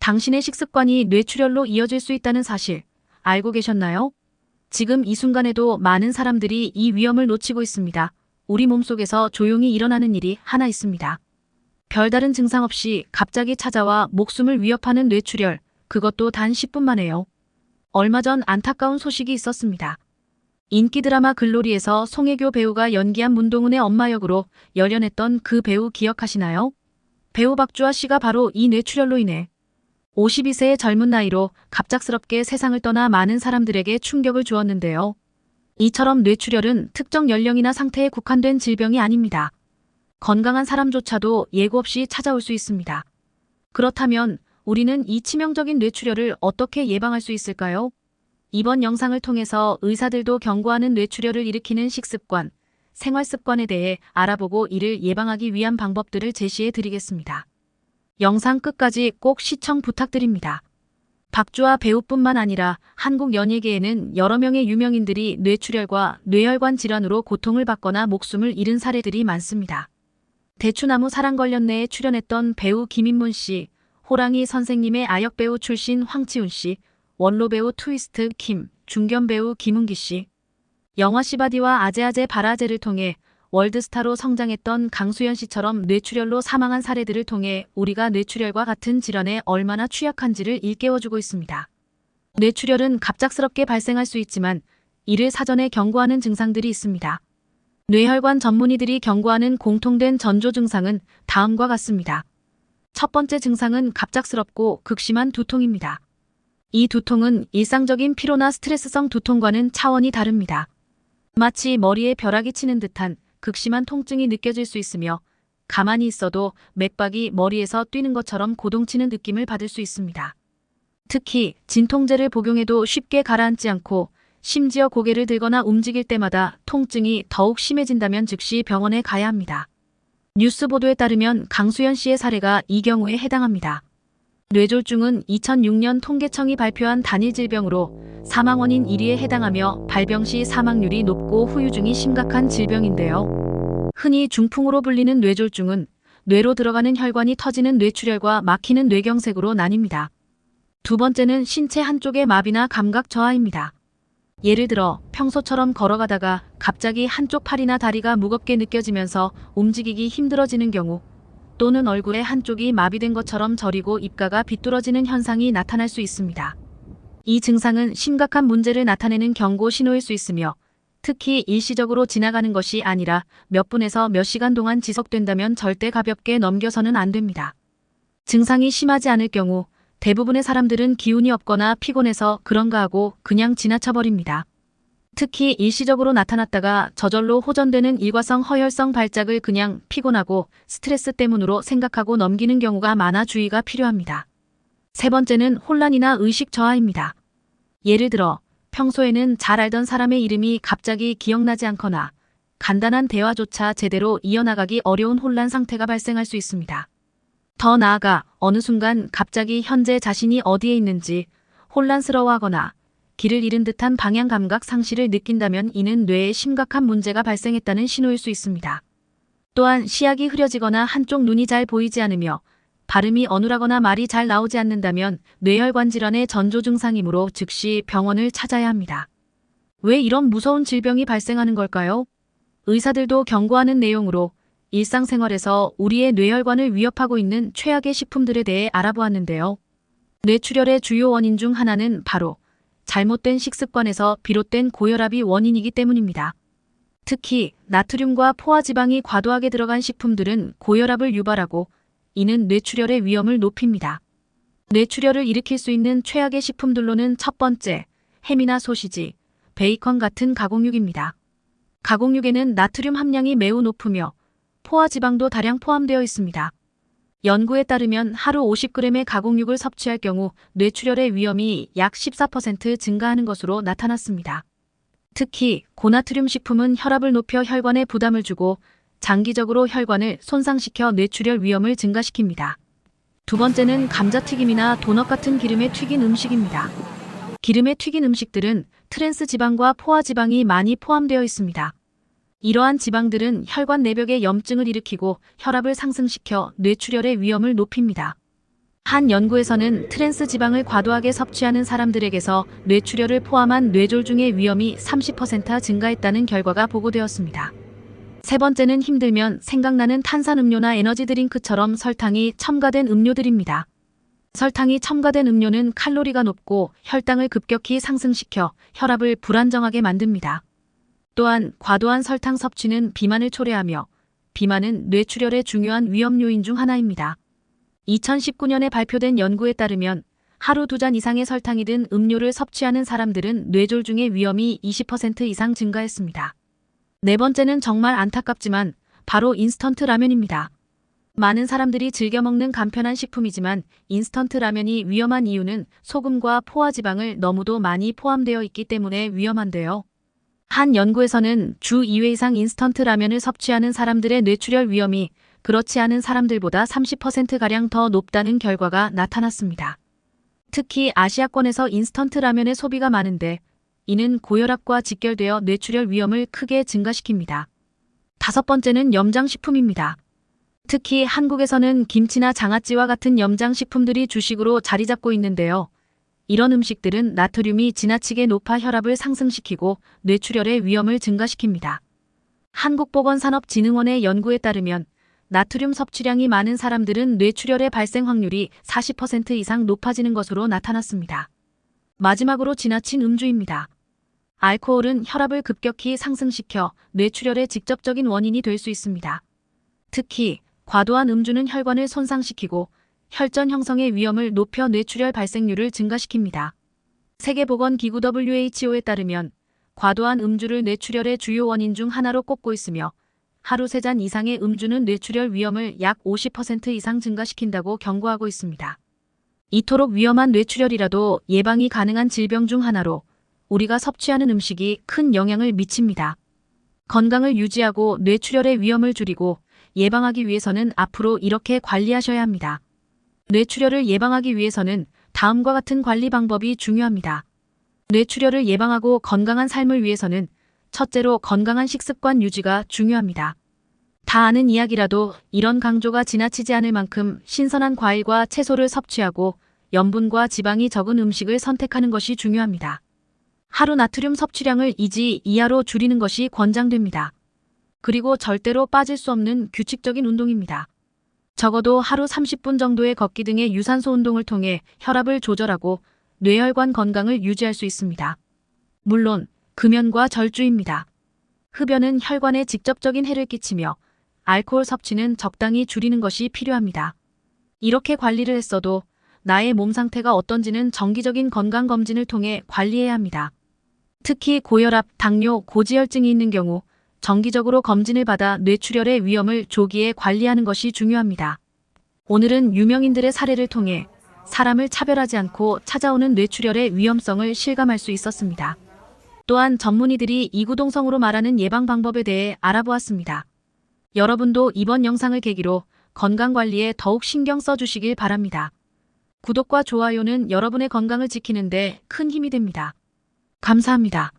당신의 식습관이 뇌출혈로 이어질 수 있다는 사실 알고 계셨나요? 지금 이 순간에도 많은 사람들이 이 위험을 놓치고 있습니다. 우리 몸속에서 조용히 일어나는 일이 하나 있습니다. 별다른 증상 없이 갑자기 찾아와 목숨을 위협하는 뇌출혈, 그것도 단 10분 만에요. 얼마 전 안타까운 소식이 있었습니다. 인기 드라마 글로리에서 송혜교 배우가 연기한 문동은의 엄마 역으로 열연했던 그 배우 기억하시나요? 배우 박주아 씨가 바로 이 뇌출혈로 인해 52세의 젊은 나이로 갑작스럽게 세상을 떠나 많은 사람들에게 충격을 주었는데요. 이처럼 뇌출혈은 특정 연령이나 상태에 국한된 질병이 아닙니다. 건강한 사람조차도 예고 없이 찾아올 수 있습니다. 그렇다면 우리는 이 치명적인 뇌출혈을 어떻게 예방할 수 있을까요? 이번 영상을 통해서 의사들도 경고하는 뇌출혈을 일으키는 식습관, 생활습관에 대해 알아보고 이를 예방하기 위한 방법들을 제시해 드리겠습니다. 영상 끝까지 꼭 시청 부탁드립니다. 박주아 배우뿐만 아니라 한국 연예계에는 여러 명의 유명인들이 뇌출혈과 뇌혈관 질환으로 고통을 받거나 목숨을 잃은 사례들이 많습니다. 대추나무 사랑걸렸네에 출연했던 배우 김인문 씨, 호랑이 선생님의 아역배우 출신 황치훈 씨, 원로배우 트위스트 김, 중견배우 김은기 씨, 영화 시바디와 아재아재 바라제를 통해 월드스타로 성장했던 강수연 씨처럼 뇌출혈로 사망한 사례들을 통해 우리가 뇌출혈과 같은 질환에 얼마나 취약한지를 일깨워주고 있습니다. 뇌출혈은 갑작스럽게 발생할 수 있지만 이를 사전에 경고하는 증상들이 있습니다. 뇌혈관 전문의들이 경고하는 공통된 전조 증상은 다음과 같습니다. 첫 번째 증상은 갑작스럽고 극심한 두통입니다. 이 두통은 일상적인 피로나 스트레스성 두통과는 차원이 다릅니다. 마치 머리에 벼락이 치는 듯한 극심한 통증이 느껴질 수 있으며 가만히 있어도 맥박이 머리에서 뛰는 것처럼 고동치는 느낌을 받을 수 있습니다. 특히 진통제를 복용해도 쉽게 가라앉지 않고 심지어 고개를 들거나 움직일 때마다 통증이 더욱 심해진다면 즉시 병원에 가야 합니다. 뉴스 보도에 따르면 강수연 씨의 사례가 이 경우에 해당합니다. 뇌졸중은 2006년 통계청이 발표한 단일 질병으로 사망 원인 1위에 해당하며 발병 시 사망률이 높고 후유증이 심각한 질병인데요. 흔히 중풍으로 불리는 뇌졸중은 뇌로 들어가는 혈관이 터지는 뇌출혈과 막히는 뇌경색으로 나뉩니다. 두 번째는 신체 한쪽의 마비나 감각 저하입니다. 예를 들어 평소처럼 걸어가다가 갑자기 한쪽 팔이나 다리가 무겁게 느껴지면서 움직이기 힘들어지는 경우, 또는 얼굴의 한쪽이 마비된 것처럼 저리고 입가가 비뚤어지는 현상이 나타날 수 있습니다. 이 증상은 심각한 문제를 나타내는 경고 신호일 수 있으며 특히 일시적으로 지나가는 것이 아니라 몇 분에서 몇 시간 동안 지속된다면 절대 가볍게 넘겨서는 안 됩니다. 증상이 심하지 않을 경우 대부분의 사람들은 기운이 없거나 피곤해서 그런가 하고 그냥 지나쳐버립니다. 특히 일시적으로 나타났다가 저절로 호전되는 일과성 허혈성 발작을 그냥 피곤하고 스트레스 때문으로 생각하고 넘기는 경우가 많아 주의가 필요합니다. 세 번째는 혼란이나 의식 저하입니다. 예를 들어 평소에는 잘 알던 사람의 이름이 갑자기 기억나지 않거나 간단한 대화조차 제대로 이어나가기 어려운 혼란 상태가 발생할 수 있습니다. 더 나아가 어느 순간 갑자기 현재 자신이 어디에 있는지 혼란스러워하거나 길을 잃은 듯한 방향 감각 상실을 느낀다면 이는 뇌에 심각한 문제가 발생했다는 신호일 수 있습니다. 또한 시야가 흐려지거나 한쪽 눈이 잘 보이지 않으며 발음이 어눌하거나 말이 잘 나오지 않는다면 뇌혈관 질환의 전조 증상이므로 즉시 병원을 찾아야 합니다. 왜 이런 무서운 질병이 발생하는 걸까요? 의사들도 경고하는 내용으로 일상생활에서 우리의 뇌혈관을 위협하고 있는 최악의 식품들에 대해 알아보았는데요. 뇌출혈의 주요 원인 중 하나는 바로 잘못된 식습관에서 비롯된 고혈압이 원인이기 때문입니다. 특히 나트륨과 포화지방이 과도하게 들어간 식품들은 고혈압을 유발하고 이는 뇌출혈의 위험을 높입니다. 뇌출혈을 일으킬 수 있는 최악의 식품들로는 첫 번째, 햄이나 소시지, 베이컨 같은 가공육입니다. 가공육에는 나트륨 함량이 매우 높으며 포화지방도 다량 포함되어 있습니다. 연구에 따르면 하루 50g의 가공육을 섭취할 경우 뇌출혈의 위험이 약 14% 증가하는 것으로 나타났습니다. 특히 고나트륨 식품은 혈압을 높여 혈관에 부담을 주고 장기적으로 혈관을 손상시켜 뇌출혈 위험을 증가시킵니다. 두 번째는 감자튀김이나 도넛 같은 기름에 튀긴 음식입니다. 기름에 튀긴 음식들은 트랜스 지방과 포화 지방이 많이 포함되어 있습니다. 이러한 지방들은 혈관 내벽에 염증을 일으키고 혈압을 상승시켜 뇌출혈의 위험을 높입니다. 한 연구에서는 트랜스 지방을 과도하게 섭취하는 사람들에게서 뇌출혈을 포함한 뇌졸중의 위험이 30% 증가했다는 결과가 보고되었습니다. 세 번째는 힘들면 생각나는 탄산음료나 에너지 드링크처럼 설탕이 첨가된 음료들입니다. 설탕이 첨가된 음료는 칼로리가 높고 혈당을 급격히 상승시켜 혈압을 불안정하게 만듭니다. 또한 과도한 설탕 섭취는 비만을 초래하며 비만은 뇌출혈의 중요한 위험 요인 중 하나입니다. 2019년에 발표된 연구에 따르면 하루 2잔 이상의 설탕이 든 음료를 섭취하는 사람들은 뇌졸중의 위험이 20% 이상 증가했습니다. 네 번째는 정말 안타깝지만 바로 인스턴트 라면입니다. 많은 사람들이 즐겨 먹는 간편한 식품이지만 인스턴트 라면이 위험한 이유는 소금과 포화지방을 너무도 많이 포함되어 있기 때문에 위험한데요. 한 연구에서는 주 2회 이상 인스턴트 라면을 섭취하는 사람들의 뇌출혈 위험이 그렇지 않은 사람들보다 30%가량 더 높다는 결과가 나타났습니다. 특히 아시아권에서 인스턴트 라면의 소비가 많은데 이는 고혈압과 직결되어 뇌출혈 위험을 크게 증가시킵니다. 다섯 번째는 염장식품입니다. 특히 한국에서는 김치나 장아찌와 같은 염장식품들이 주식으로 자리 잡고 있는데요. 이런 음식들은 나트륨이 지나치게 높아 혈압을 상승시키고 뇌출혈의 위험을 증가시킵니다. 한국보건산업진흥원의 연구에 따르면 나트륨 섭취량이 많은 사람들은 뇌출혈의 발생 확률이 40% 이상 높아지는 것으로 나타났습니다. 마지막으로 지나친 음주입니다. 알코올은 혈압을 급격히 상승시켜 뇌출혈의 직접적인 원인이 될 수 있습니다. 특히 과도한 음주는 혈관을 손상시키고 혈전 형성의 위험을 높여 뇌출혈 발생률을 증가시킵니다. 세계보건기구 WHO에 따르면 과도한 음주를 뇌출혈의 주요 원인 중 하나로 꼽고 있으며 하루 3잔 이상의 음주는 뇌출혈 위험을 약 50% 이상 증가시킨다고 경고하고 있습니다. 이토록 위험한 뇌출혈이라도 예방이 가능한 질병 중 하나로 우리가 섭취하는 음식이 큰 영향을 미칩니다. 건강을 유지하고 뇌출혈의 위험을 줄이고 예방하기 위해서는 앞으로 이렇게 관리하셔야 합니다. 뇌출혈을 예방하기 위해서는 다음과 같은 관리 방법이 중요합니다. 뇌출혈을 예방하고 건강한 삶을 위해서는 첫째로 건강한 식습관 유지가 중요합니다. 다 아는 이야기라도 이런 강조가 지나치지 않을 만큼 신선한 과일과 채소를 섭취하고 염분과 지방이 적은 음식을 선택하는 것이 중요합니다. 하루 나트륨 섭취량을 2지 이하로 줄이는 것이 권장됩니다. 그리고 절대로 빠질 수 없는 규칙적인 운동입니다. 적어도 하루 30분 정도의 걷기 등의 유산소 운동을 통해 혈압을 조절하고 뇌혈관 건강을 유지할 수 있습니다. 물론 금연과 절주입니다. 흡연은 혈관에 직접적인 해를 끼치며 알코올 섭취는 적당히 줄이는 것이 필요합니다. 이렇게 관리를 했어도 나의 몸 상태가 어떤지는 정기적인 건강검진을 통해 관리해야 합니다. 특히 고혈압, 당뇨, 고지혈증이 있는 경우 정기적으로 검진을 받아 뇌출혈의 위험을 조기에 관리하는 것이 중요합니다. 오늘은 유명인들의 사례를 통해 사람을 차별하지 않고 찾아오는 뇌출혈의 위험성을 실감할 수 있었습니다. 또한 전문의들이 이구동성으로 말하는 예방 방법에 대해 알아보았습니다. 여러분도 이번 영상을 계기로 건강관리에 더욱 신경 써주시길 바랍니다. 구독과 좋아요는 여러분의 건강을 지키는 데 큰 힘이 됩니다. 감사합니다.